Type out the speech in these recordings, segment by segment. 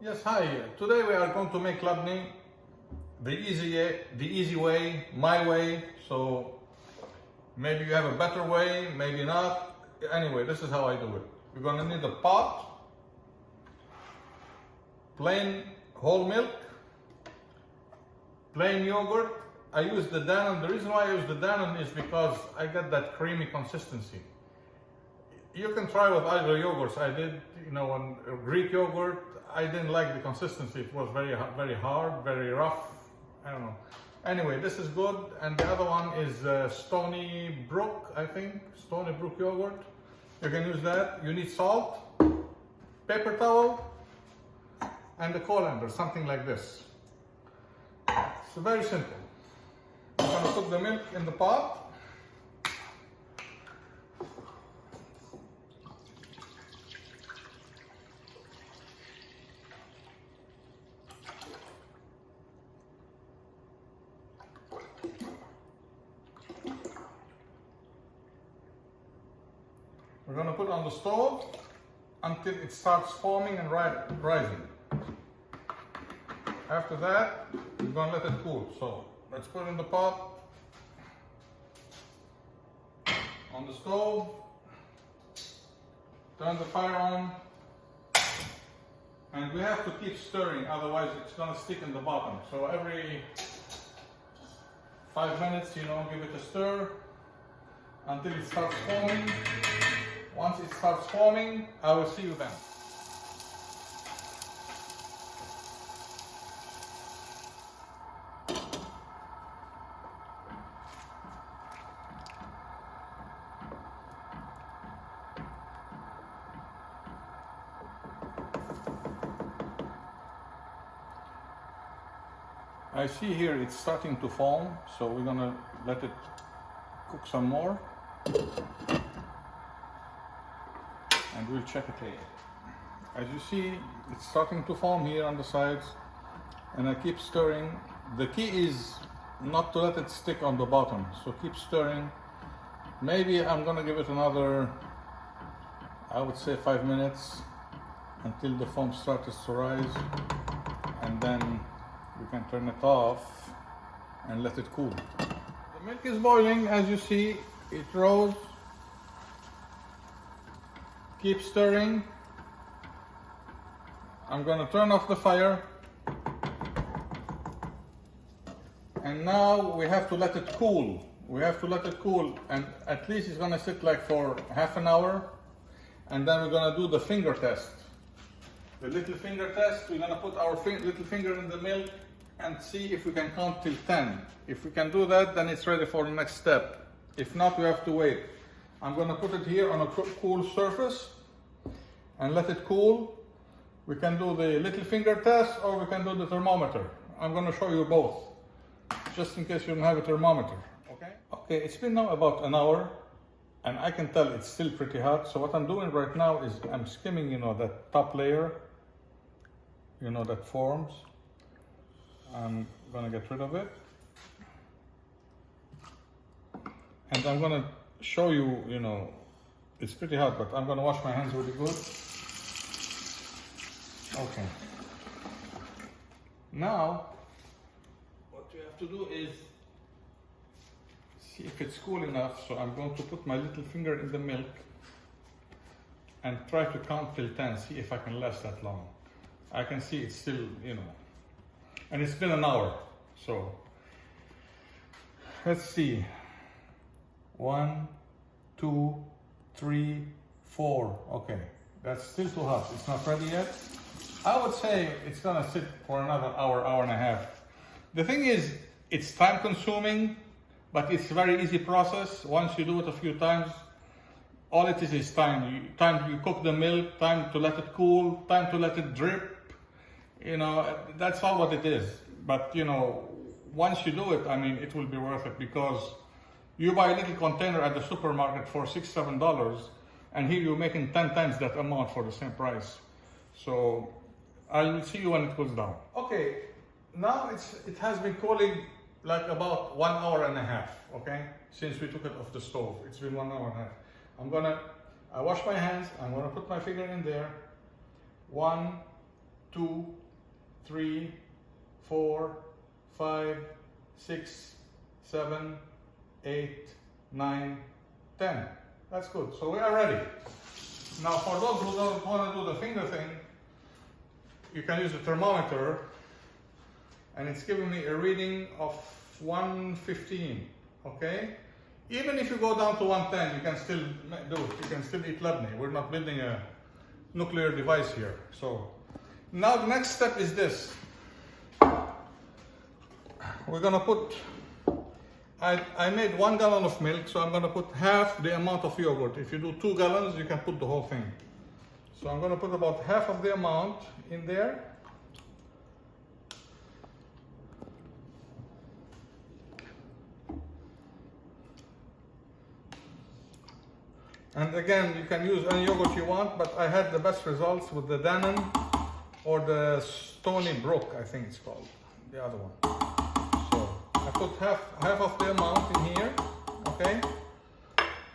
Yes, hi. Today we are going to make labneh the easy way, my way. So maybe you have a better way, maybe not. Anyway, this is how I do it. We're going to need a pot, plain whole milk, plain yogurt. I use the Dannon. The reason why I use the Dannon is because I get that creamy consistency. You can try with other yogurts. I did, on Greek yogurt, I didn't like the consistency. It was very hard, very rough. I don't know. Anyway, this is good. And the other one is Stony-Brook, I think. Stony-Brook yogurt. You can use that. You need salt, paper towel, and a colander, something like this. It's very simple. I'm going to put the milk in the pot. We're going to put it on the stove until it starts foaming and rising. After that, we're going to let it cool. So let's put it in the pot, on the stove, turn the fire on, and we have to keep stirring, otherwise it's going to stick in the bottom. So every 5 minutes, give it a stir until it starts foaming. Once it starts foaming, I will see you then. I see here it's starting to foam, so we're gonna let it cook some more. And we'll check it later. As you see, it's starting to foam here on the sides, and I keep stirring. The key is not to let it stick on the bottom, so keep stirring. Maybe I'm gonna give it another, I would say 5 minutes until the foam starts to rise, and then we can turn it off and let it cool. The milk is boiling, as you see, it rose. Keep stirring. I'm going to turn off the fire. And now we have to let it cool. We have to let it cool, and at least it's going to sit like for half an hour. And then we're going to do the finger test. The little finger test, we're going to put our little finger in the milk and see if we can count till 10. If we can do that, then it's ready for the next step. If not, we have to wait. I'm going to put it here on a cool surface and let it cool. We can do the little finger test or we can do the thermometer. I'm going to show you both, just in case you don't have a thermometer. Okay, it's been now about an hour and I can tell it's still pretty hot. So what I'm doing right now is I'm skimming, that top layer, that forms. I'm going to get rid of it. And I'm going to show you, it's pretty hot, but I'm going to wash my hands really good. Okay. Now, what you have to do is see if it's cool enough. So I'm going to put my little finger in the milk and try to count till 10, see if I can last that long. I can see it's still, and it's been an hour. So let's see. 1, 2, 3, 4. Okay, that's still too hot. It's not ready yet. I would say it's gonna sit for another hour, hour and a half. The thing is, it's time consuming, but it's a very easy process. Once you do it a few times, all it is time. Time you cook the milk, time to let it cool, time to let it drip. That's all what it is. But once you do it, it will be worth it, because you buy a little container at the supermarket for $6, $7, and here you're making 10 times that amount for the same price. So I will see you when it cools down. Okay, now it has been cooling like about 1 hour and a half, okay? Since we took it off the stove, it's been 1 hour and a half. I wash my hands, I'm gonna put my finger in there. 1, 2, 3, 4, 5, 6, 7, 8, 9, 10. That's good. So we are ready. Now for those who don't want to do the finger thing, you can use a thermometer, and it's giving me a reading of 115, okay? Even if you go down to 110, you can still do it. You can still eat Labneh. We're not building a nuclear device here. So now the next step is this. We're gonna put, I made 1 gallon of milk, so I'm gonna put half the amount of yogurt. If you do 2 gallons, you can put the whole thing. So I'm gonna put about half of the amount in there. And again, you can use any yogurt you want, but I had the best results with the Dannon or the Stonyfield, I think it's called, the other one. So I put half of the amount in here, okay?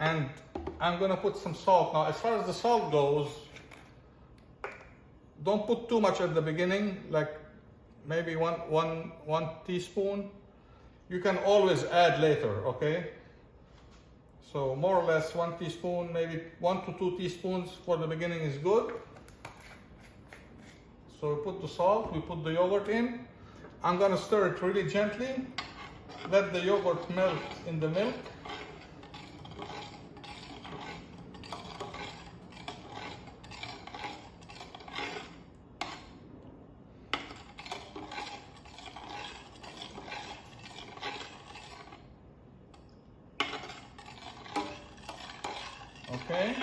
And I'm gonna put some salt. Now, as far as the salt goes, don't put too much at the beginning, like maybe one teaspoon. You can always add later, okay? So more or less 1 teaspoon, maybe 1 to 2 teaspoons for the beginning is good. So we put the salt, we put the yogurt in. I'm gonna stir it really gently. Let the yogurt melt in the milk. Okay.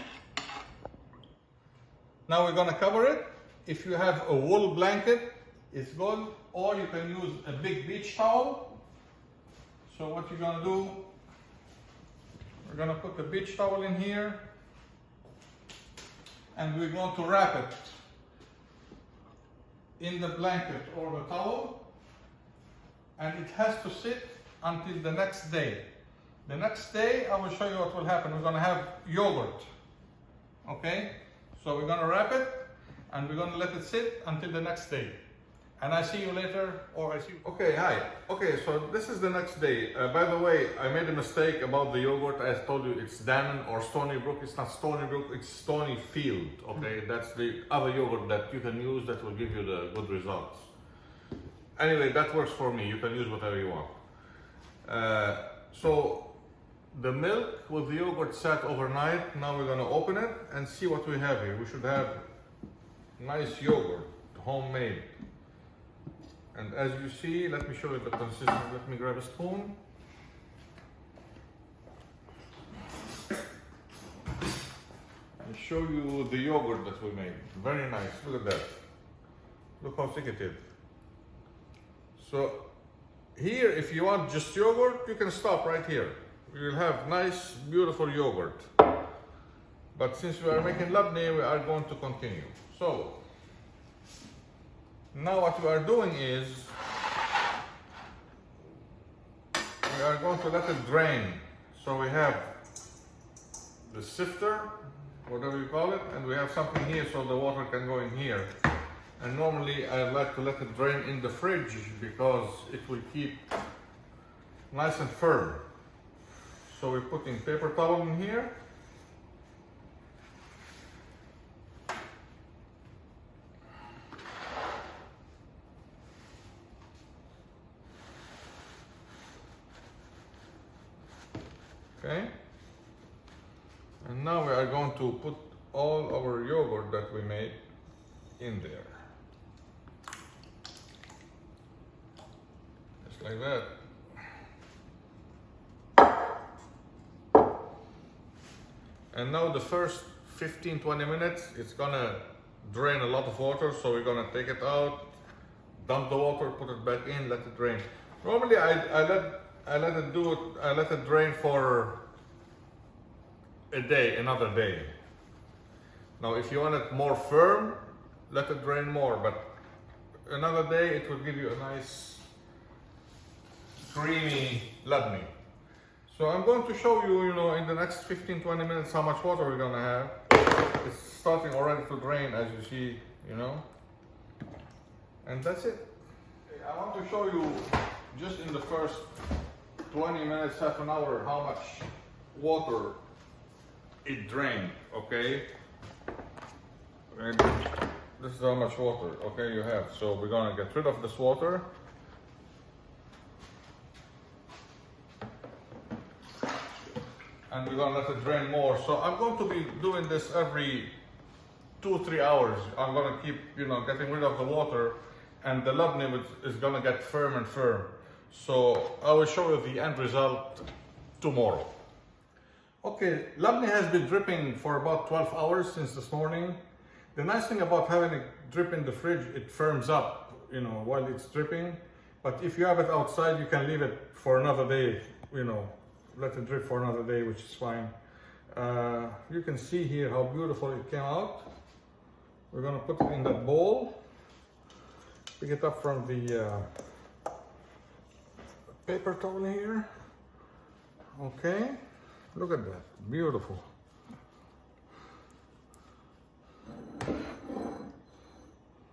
Now we're gonna cover it. If you have a wool blanket, it's good, or you can use a big beach towel. So what you're gonna do, we're gonna put the beach towel in here, and we're going to wrap it in the blanket or the towel, and it has to sit until the next day. The next day, I will show you what will happen. We're gonna have yogurt, okay? So we're gonna wrap it, and we're gonna let it sit until the next day. And I see you later, or I see you. Okay, hi. Okay, so this is the next day. By the way, I made a mistake about the yogurt. I told you it's Dannon or Stonyfield. It's not Stonyfield, it's Stonyfield, okay? That's the other yogurt that you can use that will give you the good results. Anyway, that works for me. You can use whatever you want. So the milk with the yogurt sat overnight. Now we're gonna open it and see what we have here. We should have nice yogurt, homemade. And as you see, let me show you the consistency. Let me grab a spoon. And show you the yogurt that we made. Very nice, look at that. Look how thick it is. So here, if you want just yogurt, you can stop right here. You'll have nice, beautiful yogurt. But since we are making Labneh, we are going to continue. So, now what we are doing is, we are going to let it drain. So we have the sifter, whatever you call it, and we have something here so the water can go in here. And normally I like to let it drain in the fridge because it will keep nice and firm. So we're putting paper towel in here. Okay. And now we are going to put all our yogurt that we made in there. Just like that. And now the first 15-20 minutes, it's gonna drain a lot of water, so we're gonna take it out, dump the water, put it back in, let it drain. Normally I let it drain for a day, another day. Now if you want it more firm, let it drain more, but another day it will give you a nice creamy Labneh. So I'm going to show you, in the next 15-20 minutes how much water we're gonna have. It's starting already to drain, as you see, And that's it. I want to show you just in the first 20 minutes, half an hour, how much water it drained, okay? And this is how much water, okay, you have. So we're gonna get rid of this water. And we're gonna let it drain more. So I'm going to be doing this every 2-3 hours. I'm gonna keep, getting rid of the water, and the labneh is gonna get firm and firm. So I will show you the end result tomorrow. Okay, labneh has been dripping for about 12 hours since this morning. The nice thing about having it drip in the fridge, it firms up, while it's dripping. But if you have it outside, you can leave it for another day, let it drip for another day, which is fine. You can see here how beautiful it came out. We're gonna put it in that bowl. Pick it up from the paper towel here. Okay, look at that, beautiful.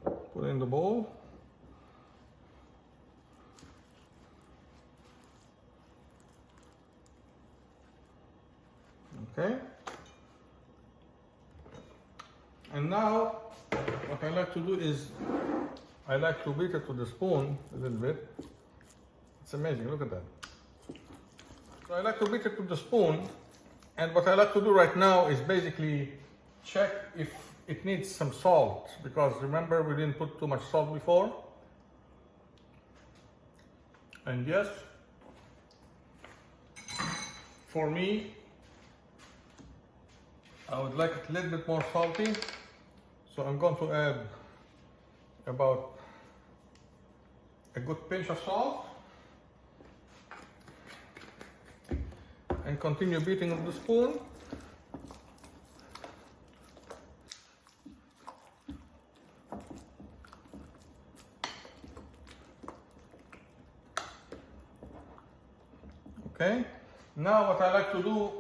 Put it in the bowl. Okay. And now, what I like to do is, I like to beat it with the spoon a little bit. It's amazing, look at that. So I like to beat it with the spoon, and what I like to do right now is basically check if it needs some salt, because remember we didn't put too much salt before. And yes, for me, I would like it a little bit more salty, so I'm going to add about a good pinch of salt and continue beating with the spoon. Okay, now what I like to do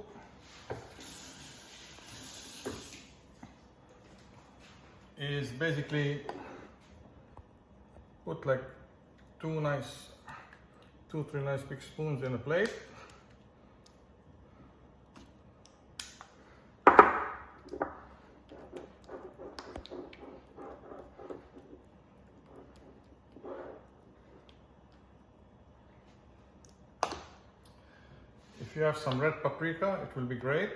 is basically put like 2-3 nice big spoons in a plate. If you have some red paprika, it will be great.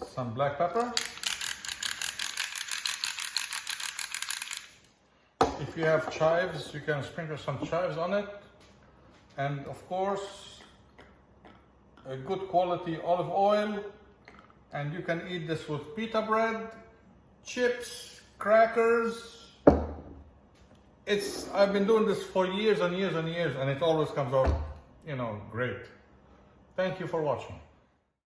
Some black pepper. If you have chives, you can sprinkle some chives on it. And of course, a good quality olive oil. And you can eat this with pita bread, chips, crackers. I've been doing this for years and years and years, and it always comes out, great. Thank you for watching.